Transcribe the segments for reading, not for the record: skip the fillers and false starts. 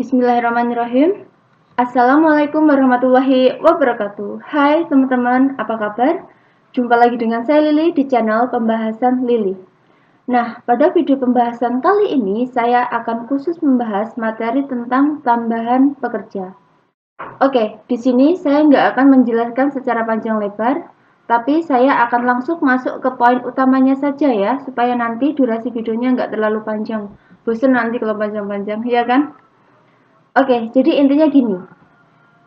Bismillahirrahmanirrahim. Assalamualaikum warahmatullahi wabarakatuh. Hai teman-teman, apa kabar? Jumpa lagi dengan saya Lili di channel Pembahasan Lili. Nah, pada video pembahasan kali ini saya akan khusus membahas materi tentang tambahan pekerja. Oke, di sini saya nggak akan menjelaskan secara panjang lebar, tapi saya akan langsung masuk ke poin utamanya saja ya, supaya nanti durasi videonya nggak terlalu panjang. Bosen nanti kalau panjang-panjang, ya kan? Oke, jadi intinya gini.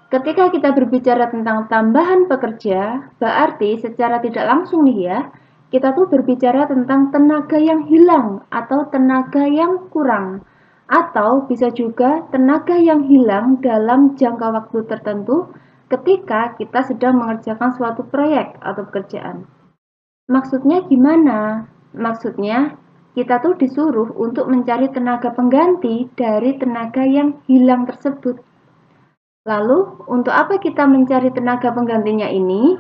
Ketika kita berbicara tentang tambahan pekerja, berarti secara tidak langsung nih ya, kita tuh berbicara tentang tenaga yang hilang atau tenaga yang kurang. Atau bisa juga tenaga yang hilang dalam jangka waktu tertentu ketika kita sedang mengerjakan suatu proyek atau pekerjaan. Maksudnya gimana? Maksudnya kita tuh disuruh untuk mencari tenaga pengganti dari tenaga yang hilang tersebut. Lalu, untuk apa kita mencari tenaga penggantinya ini?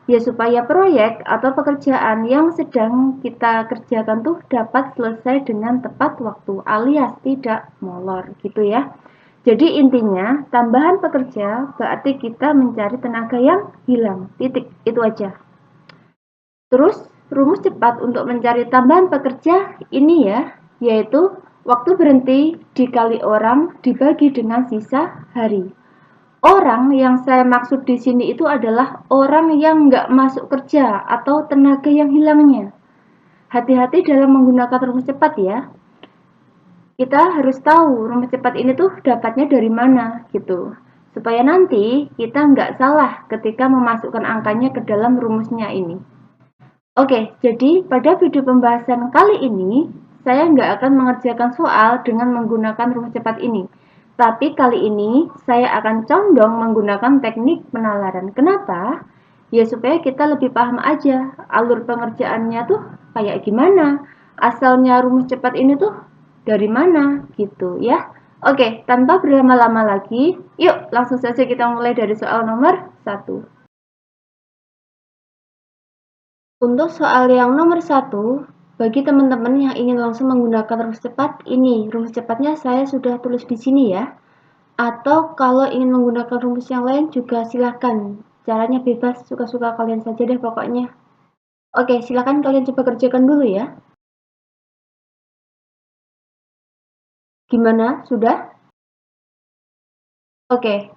Ya supaya proyek atau pekerjaan yang sedang kita kerjakan tuh dapat selesai dengan tepat waktu alias tidak molor gitu ya. Jadi intinya tambahan pekerja berarti kita mencari tenaga yang hilang. Titik, itu aja. Terus, rumus cepat untuk mencari tambahan pekerja ini ya, yaitu waktu berhenti dikali orang dibagi dengan sisa hari. Orang yang saya maksud di sini itu adalah orang yang nggak masuk kerja atau tenaga yang hilangnya. Hati-hati dalam menggunakan rumus cepat ya. Kita harus tahu rumus cepat ini tuh dapatnya dari mana gitu. Supaya nanti kita nggak salah ketika memasukkan angkanya ke dalam rumusnya ini. Oke, jadi pada video pembahasan kali ini, saya nggak akan mengerjakan soal dengan menggunakan rumus cepat ini. Tapi kali ini, saya akan condong menggunakan teknik penalaran. Kenapa? Ya supaya kita lebih paham aja alur pengerjaannya tuh kayak gimana. Asalnya rumus cepat ini tuh dari mana gitu ya. Oke, tanpa berlama-lama lagi, yuk langsung saja kita mulai dari soal nomor 1. Untuk soal yang nomor 1, bagi teman-teman yang ingin langsung menggunakan rumus cepat, ini rumus cepatnya saya sudah tulis di sini ya. Atau kalau ingin menggunakan rumus yang lain juga silahkan. Caranya bebas, suka-suka kalian saja deh pokoknya. Oke, silahkan kalian coba kerjakan dulu ya. Gimana? Sudah? Oke.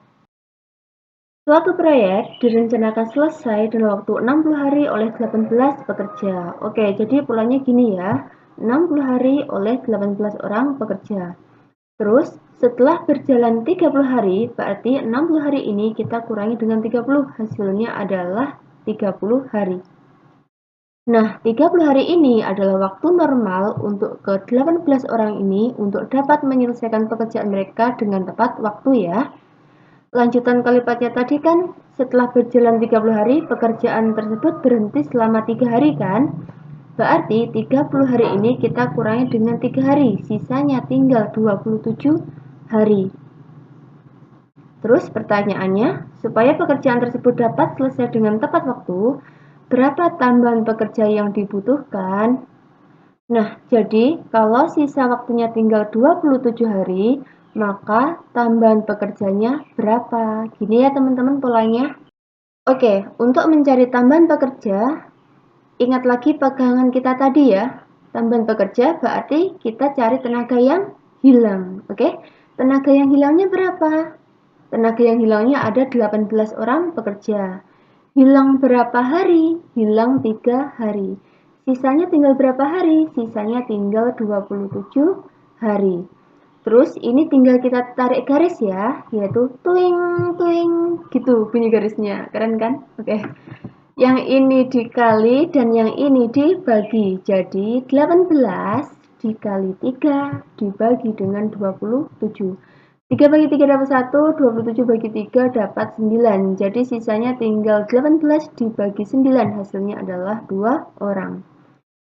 Suatu proyek direncanakan selesai dalam waktu 60 hari oleh 18 pekerja. Oke, jadi polanya gini ya. 60 hari oleh 18 orang pekerja. Terus, setelah berjalan 30 hari, berarti 60 hari ini kita kurangi dengan 30, hasilnya adalah 30 hari. Nah, 30 hari ini adalah waktu normal untuk ke-18 orang ini untuk dapat menyelesaikan pekerjaan mereka dengan tepat waktu ya. Lanjutan kalipatnya tadi kan, setelah berjalan 30 hari, pekerjaan tersebut berhenti selama 3 hari kan? Berarti 30 hari ini kita kurangi dengan 3 hari, sisanya tinggal 27 hari. Terus pertanyaannya, supaya pekerjaan tersebut dapat selesai dengan tepat waktu, berapa tambahan pekerja yang dibutuhkan? Nah, jadi kalau sisa waktunya tinggal 27 hari, maka tambahan pekerjanya berapa? Gini ya teman-teman polanya. Oke, untuk mencari tambahan pekerja, ingat lagi pegangan kita tadi ya. Tambahan pekerja berarti kita cari tenaga yang hilang. Oke, tenaga yang hilangnya berapa? Tenaga yang hilangnya ada 18 orang pekerja. Hilang berapa hari? Hilang 3 hari. Sisanya tinggal berapa hari? Sisanya tinggal 27 hari. Terus ini tinggal kita tarik garis ya, yaitu tuing tuing gitu bunyi garisnya. Keren kan? Oke. Yang ini dikali dan yang ini dibagi. Jadi 18 dikali 3 dibagi dengan 27. 3 bagi 3 dapat 1, 27 bagi 3 dapat 9. Jadi sisanya tinggal 18 dibagi 9, hasilnya adalah 2 orang.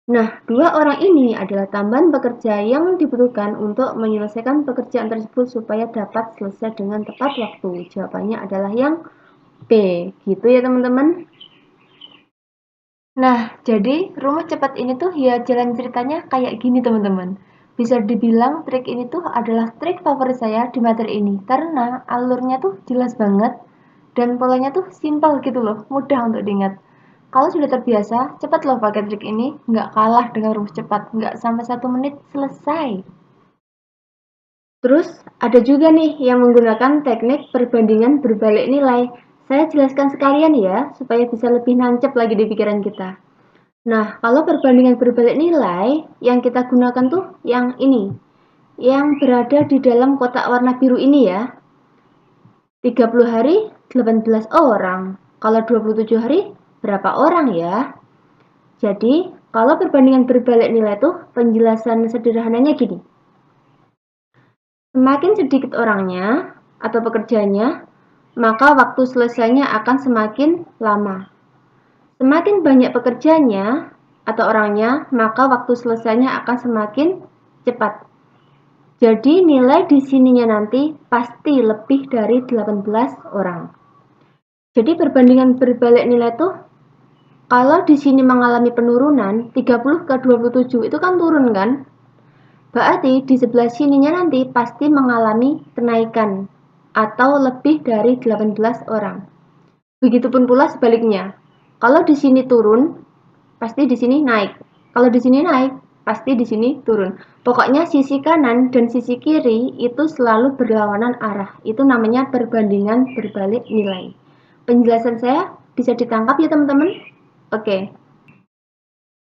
Nah, 2 orang ini adalah tambahan pekerja yang dibutuhkan untuk menyelesaikan pekerjaan tersebut supaya dapat selesai dengan tepat waktu. Jawabannya adalah yang B. Gitu ya teman-teman. Nah, jadi rumus cepat ini tuh ya jalan ceritanya kayak gini teman-teman. Bisa dibilang trik ini tuh adalah trik favorit saya di materi ini karena alurnya tuh jelas banget dan polanya tuh simpel gitu loh, mudah untuk diingat. Kalau sudah terbiasa, cepat loh pakai trik ini, nggak kalah dengan rumus cepat, nggak sampai 1 menit selesai. Terus ada juga nih yang menggunakan teknik perbandingan berbalik nilai. Saya jelaskan sekalian ya, supaya bisa lebih nancep lagi di pikiran kita. Nah, kalau perbandingan berbalik nilai, yang kita gunakan tuh yang ini, yang berada di dalam kotak warna biru ini ya. 30 hari, 18 orang. Kalau 27 hari, berapa orang ya? Jadi, kalau perbandingan berbalik nilai tuh penjelasan sederhananya gini. Semakin sedikit orangnya atau pekerjanya, maka waktu selesainya akan semakin lama. Semakin banyak pekerjanya atau orangnya, maka waktu selesainya akan semakin cepat. Jadi nilai di sininya nanti pasti lebih dari 18 orang. Jadi perbandingan berbalik nilai tuh kalau di sini mengalami penurunan 30 ke 27 itu kan turun kan? Berarti di sebelah sininya nanti pasti mengalami kenaikan atau lebih dari 18 orang. Begitupun pula sebaliknya. Kalau di sini turun, pasti di sini naik. Kalau di sini naik, pasti di sini turun. Pokoknya sisi kanan dan sisi kiri itu selalu berlawanan arah. Itu namanya perbandingan berbalik nilai. Penjelasan saya bisa ditangkap ya teman-teman? Oke.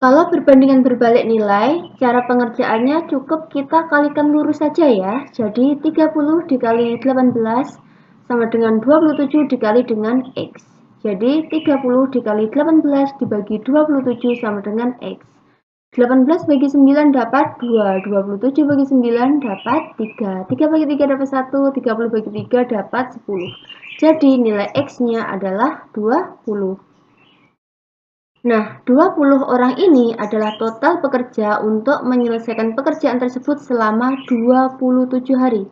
Kalau perbandingan berbalik nilai, cara pengerjaannya cukup kita kalikan lurus saja ya. Jadi 30 dikali 18 sama dengan 27 dikali dengan X. Jadi 30 dikali 18 dibagi 27 sama dengan X. 18 bagi 9 dapat 2, 27 bagi 9 dapat 3, 3 bagi 3 dapat 1, 30 bagi 3 dapat 10. Jadi nilai X-nya adalah 20. Nah, 20 orang ini adalah total pekerja untuk menyelesaikan pekerjaan tersebut selama 27 hari.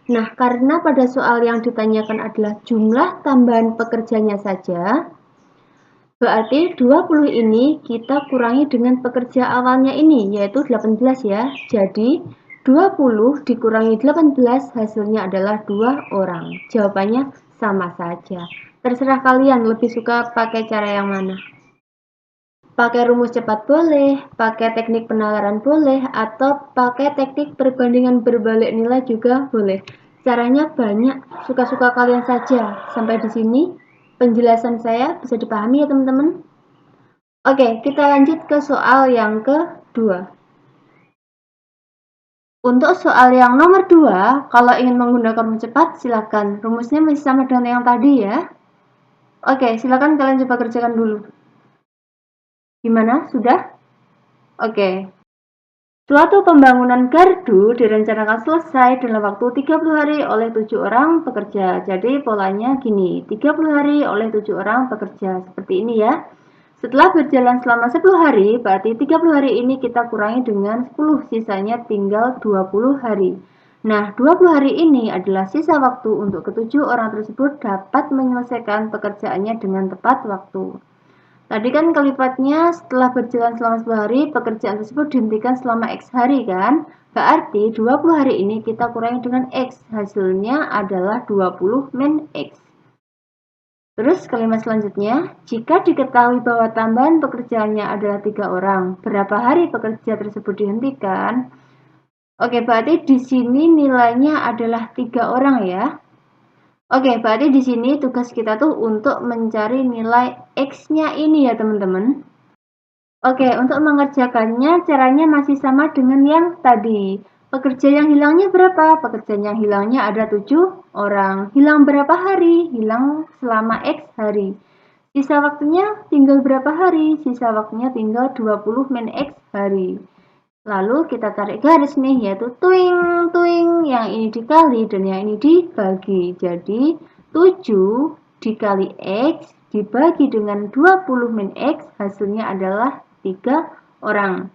Nah, karena pada soal yang ditanyakan adalah jumlah tambahan pekerjanya saja, berarti 20 ini kita kurangi dengan pekerja awalnya ini, yaitu 18 ya. Jadi, 20 dikurangi 18 hasilnya adalah 2 orang. Jawabannya sama saja. Terserah kalian lebih suka pakai cara yang mana. Pakai rumus cepat boleh, pakai teknik penalaran boleh, atau pakai teknik perbandingan berbalik nilai juga boleh. Caranya banyak, suka-suka kalian saja. Sampai di sini penjelasan saya bisa dipahami ya teman-teman? Oke, kita lanjut ke soal yang kedua. Untuk soal yang nomor 2, kalau ingin menggunakan rumus cepat, silakan. Rumusnya masih sama dengan yang tadi ya. Oke, silakan kalian coba kerjakan dulu. Gimana? Sudah? Oke. Suatu pembangunan gardu direncanakan selesai dalam waktu 30 hari oleh 7 orang pekerja. Jadi polanya gini, 30 hari oleh 7 orang pekerja. Seperti ini ya. Setelah berjalan selama 10 hari, berarti 30 hari ini kita kurangi dengan 10, sisanya tinggal 20 hari. Nah, 20 hari ini adalah sisa waktu untuk ketujuh orang tersebut dapat menyelesaikan pekerjaannya dengan tepat waktu. Tadi kan kelipatnya setelah berjalan selama 10 hari, pekerjaan tersebut dihentikan selama X hari kan? Berarti 20 hari ini kita kurangi dengan X. Hasilnya adalah 20 min X. Terus kalimat selanjutnya, jika diketahui bahwa tambahan pekerjaannya adalah 3 orang, berapa hari pekerja tersebut dihentikan? Oke, berarti di sini nilainya adalah 3 orang ya. Oke, berarti di sini tugas kita tuh untuk mencari nilai X-nya ini ya teman-teman. Oke, untuk mengerjakannya caranya masih sama dengan yang tadi. Pekerja yang hilangnya berapa? Pekerja yang hilangnya ada 7 orang. Hilang berapa hari? Hilang selama X hari. Sisa waktunya tinggal berapa hari? Sisa waktunya tinggal 20 min X hari. Lalu kita tarik garis nih, yaitu tuing, tuing, yang ini dikali dan yang ini dibagi. Jadi 7 dikali X dibagi dengan 20 min X, hasilnya adalah 3 orang.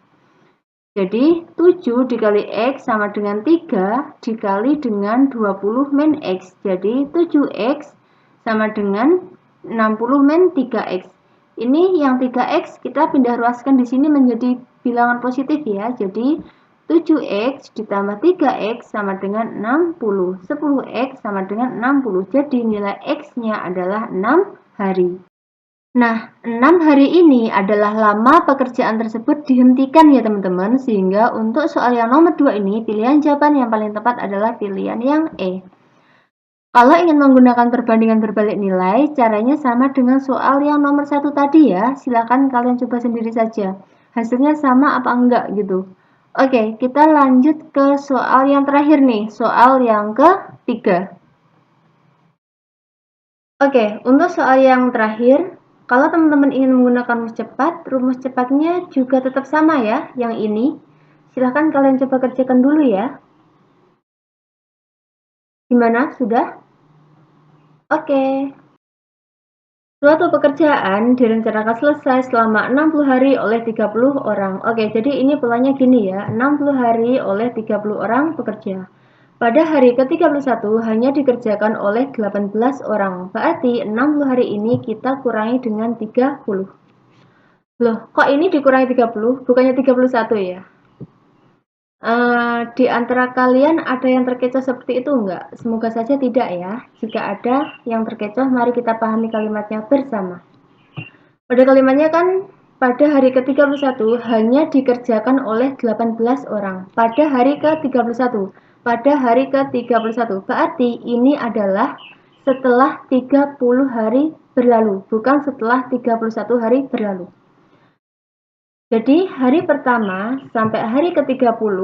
Jadi 7 dikali X sama dengan 3 dikali dengan 20 min X. Jadi 7X sama dengan 60 min 3X. Ini yang 3X kita pindah ruaskan di sini menjadi bilangan positif ya. Jadi 7X ditambah 3X sama dengan 60. 10X sama dengan 60. Jadi nilai X-nya adalah 6 hari. Nah, 6 hari ini adalah lama pekerjaan tersebut dihentikan ya teman-teman. Sehingga untuk soal yang nomor 2 ini, pilihan jawaban yang paling tepat adalah pilihan yang E. Kalau ingin menggunakan perbandingan berbalik nilai, caranya sama dengan soal yang nomor 1 tadi ya. Silakan kalian coba sendiri saja. Hasilnya sama apa enggak gitu. Oke, kita lanjut ke soal yang terakhir nih, soal yang ketiga. Oke, untuk soal yang terakhir, kalau teman-teman ingin menggunakan rumus cepatnya juga tetap sama ya, yang ini. Silahkan kalian coba kerjakan dulu ya. Gimana? Sudah? Oke. Suatu pekerjaan direncanakan selesai selama 60 hari oleh 30 orang. Oke, jadi ini polanya gini ya, 60 hari oleh 30 orang pekerja. Pada hari ke-31 hanya dikerjakan oleh 18 orang. Berarti 60 hari ini kita kurangi dengan 30. Loh, kok ini dikurangi 30? Bukannya 31 ya? Di antara kalian ada yang terkecoh seperti itu enggak? Semoga saja tidak ya. Jika ada yang terkecoh, mari kita pahami kalimatnya bersama. Pada kalimatnya kan pada hari ke-31 hanya dikerjakan oleh 18 orang. Pada hari ke-31. Pada hari ke-31. Berarti ini adalah setelah 30 hari berlalu, bukan setelah 31 hari berlalu. Jadi hari pertama sampai hari ke-30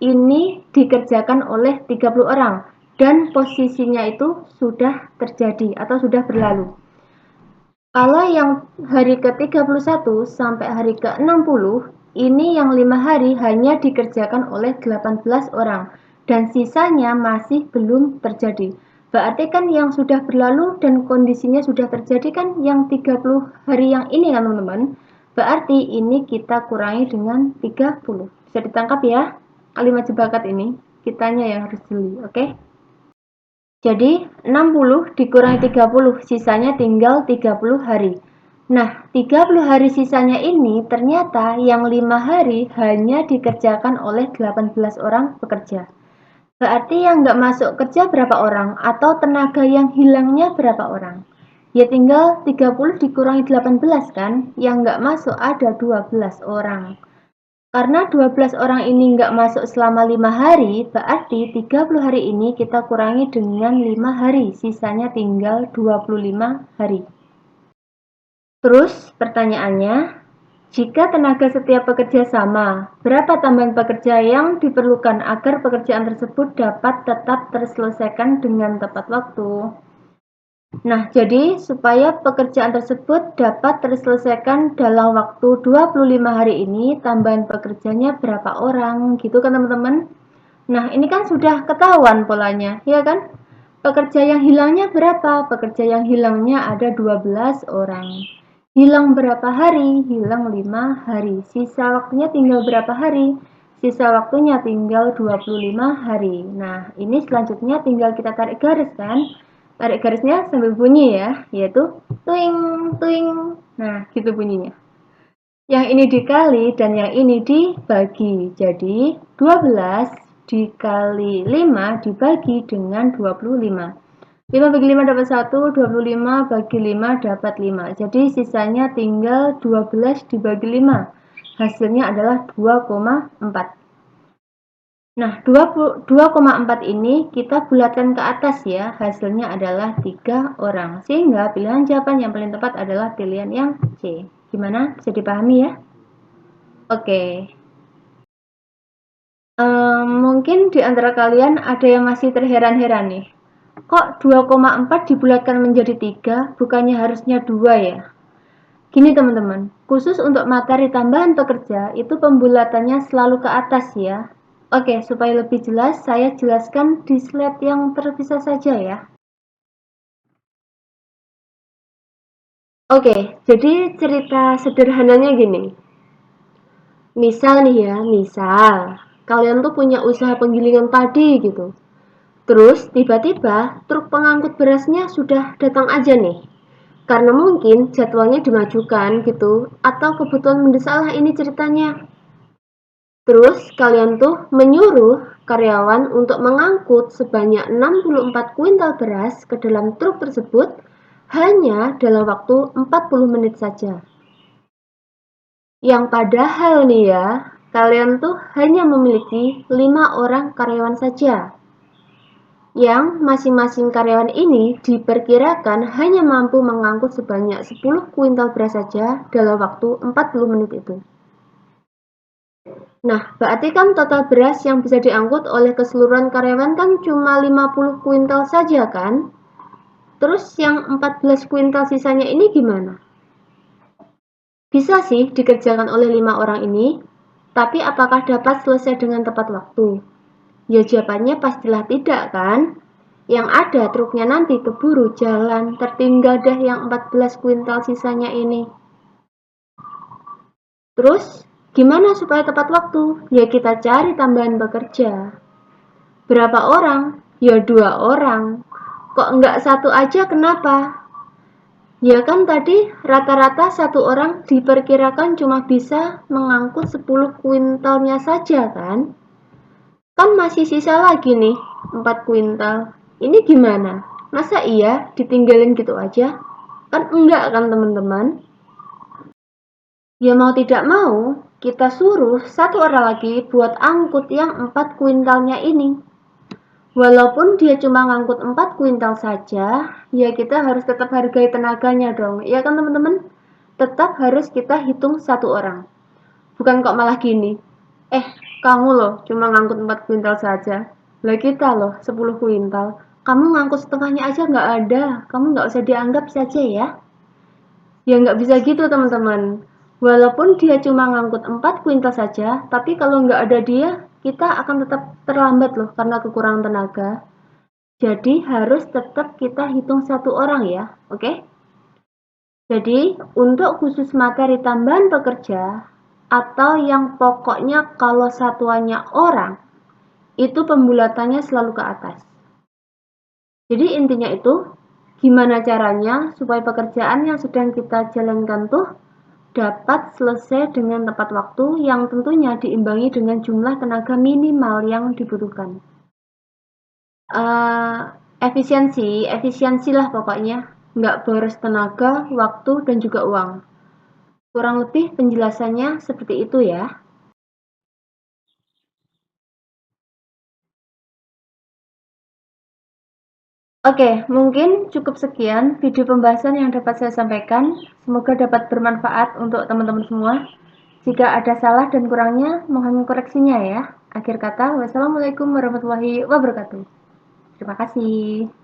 ini dikerjakan oleh 30 orang dan posisinya itu sudah terjadi atau sudah berlalu. Kalau yang hari ke-31 sampai hari ke-60 ini yang 5 hari hanya dikerjakan oleh 18 orang dan sisanya masih belum terjadi. Berarti kan yang sudah berlalu dan kondisinya sudah terjadi kan yang 30 hari yang ini kan teman-teman. Berarti ini kita kurangi dengan 30. Bisa ditangkap ya kalimat jebakat ini. Kitanya yang harus jeli, oke? Jadi 60 dikurangi 30, sisanya tinggal 30 hari. Nah, 30 hari sisanya ini ternyata yang 5 hari hanya dikerjakan oleh 18 orang pekerja. Berarti yang nggak masuk kerja berapa orang? Atau tenaga yang hilangnya berapa orang? Ya tinggal 30 dikurangi 18 kan? Yang nggak masuk ada 12 orang. Karena 12 orang ini nggak masuk selama 5 hari, berarti 30 hari ini kita kurangi dengan 5 hari, sisanya tinggal 25 hari. Terus pertanyaannya, jika tenaga setiap pekerja sama, berapa tambahan pekerja yang diperlukan agar pekerjaan tersebut dapat tetap terselesaikan dengan tepat waktu? Nah, jadi supaya pekerjaan tersebut dapat terselesaikan dalam waktu 25 hari ini, tambahan pekerjanya berapa orang, gitu kan teman-teman? Nah, ini kan sudah ketahuan polanya, ya kan? Pekerja yang hilangnya berapa? Pekerja yang hilangnya ada 12 orang. Hilang berapa hari? Hilang 5 hari. Sisa waktunya tinggal berapa hari? Sisa waktunya tinggal 25 hari. Nah, ini selanjutnya tinggal kita tarik garis kan? Tarik garisnya sambil bunyi ya, yaitu tuing tuing. Nah, gitu bunyinya. Yang ini dikali dan yang ini dibagi. Jadi 12 dikali 5 dibagi dengan 25. 5 bagi 5 dapat 1, 25 bagi 5 dapat 5. Jadi sisanya tinggal 12 dibagi 5. Hasilnya adalah 2,4. Nah, 2,4 ini kita bulatkan ke atas ya. Hasilnya adalah 3 orang. Sehingga pilihan jawaban yang paling tepat adalah pilihan yang C. Gimana? Bisa dipahami ya? Oke. Mungkin di antara kalian ada yang masih terheran-heran nih. Kok 2,4 dibulatkan menjadi 3, bukannya harusnya 2 ya? Gini teman-teman, khusus untuk materi tambahan pekerja, itu pembulatannya selalu ke atas ya. Oke, supaya lebih jelas, saya jelaskan di slide yang terpisah saja ya. Oke, jadi cerita sederhananya gini. Misal nih ya, misal kalian tuh punya usaha penggilingan padi gitu. Terus tiba-tiba truk pengangkut berasnya sudah datang aja nih. Karena mungkin jadwalnya dimajukan gitu, atau kebutuhan mendesak lah ini ceritanya. Terus kalian tuh menyuruh karyawan untuk mengangkut sebanyak 64 kuintal beras ke dalam truk tersebut hanya dalam waktu 40 menit saja. Yang padahal nih ya, kalian tuh hanya memiliki 5 orang karyawan saja. Yang masing-masing karyawan ini diperkirakan hanya mampu mengangkut sebanyak 10 kuintal beras saja dalam waktu 40 menit itu. Nah, berarti kan total beras yang bisa diangkut oleh keseluruhan karyawan kan cuma 50 kuintal saja kan? Terus yang 14 kuintal sisanya ini gimana? Bisa sih dikerjakan oleh 5 orang ini, tapi apakah dapat selesai dengan tepat waktu? Ya jawabannya pastilah tidak kan? Yang ada truknya nanti keburu jalan, tertinggal deh yang 14 kuintal sisanya ini. Terus, gimana supaya tepat waktu? Ya kita cari tambahan pekerja. Berapa orang? Ya 2 orang. Kok nggak satu aja kenapa? Ya kan tadi rata-rata satu orang diperkirakan cuma bisa mengangkut 10 kuintalnya saja kan? Kan masih sisa lagi nih 4 kuintal. Ini gimana? Masa iya ditinggalin gitu aja? Kan enggak kan teman-teman? Ya mau tidak mau, kita suruh satu orang lagi buat angkut yang 4 kuintalnya ini. Walaupun dia cuma ngangkut 4 kuintal saja, ya kita harus tetap hargai tenaganya dong. Ya kan teman-teman? Tetap harus kita hitung satu orang. Bukan kok malah gini. Eh, kamu loh cuma ngangkut 4 kuintal saja. Lah kita loh 10 kuintal. Kamu ngangkut setengahnya aja nggak ada. Kamu nggak usah dianggap saja ya. Ya nggak bisa gitu teman-teman. Walaupun dia cuma ngangkut 4 kuintal saja, tapi kalau nggak ada dia, kita akan tetap terlambat loh karena kekurangan tenaga. Jadi harus tetap kita hitung satu orang ya, oke? Jadi untuk khusus materi tambahan pekerja atau yang pokoknya kalau satuannya orang, itu pembulatannya selalu ke atas. Jadi intinya itu, gimana caranya supaya pekerjaan yang sedang kita jalankan tuh dapat selesai dengan tepat waktu yang tentunya diimbangi dengan jumlah tenaga minimal yang dibutuhkan. Uh, efisiensi lah pokoknya. Nggak boros tenaga, waktu, dan juga uang. Kurang lebih penjelasannya seperti itu ya. Oke, mungkin cukup sekian video pembahasan yang dapat saya sampaikan. Semoga dapat bermanfaat untuk teman-teman semua. Jika ada salah dan kurangnya, mohon koreksinya ya. Akhir kata, wassalamualaikum warahmatullahi wabarakatuh. Terima kasih.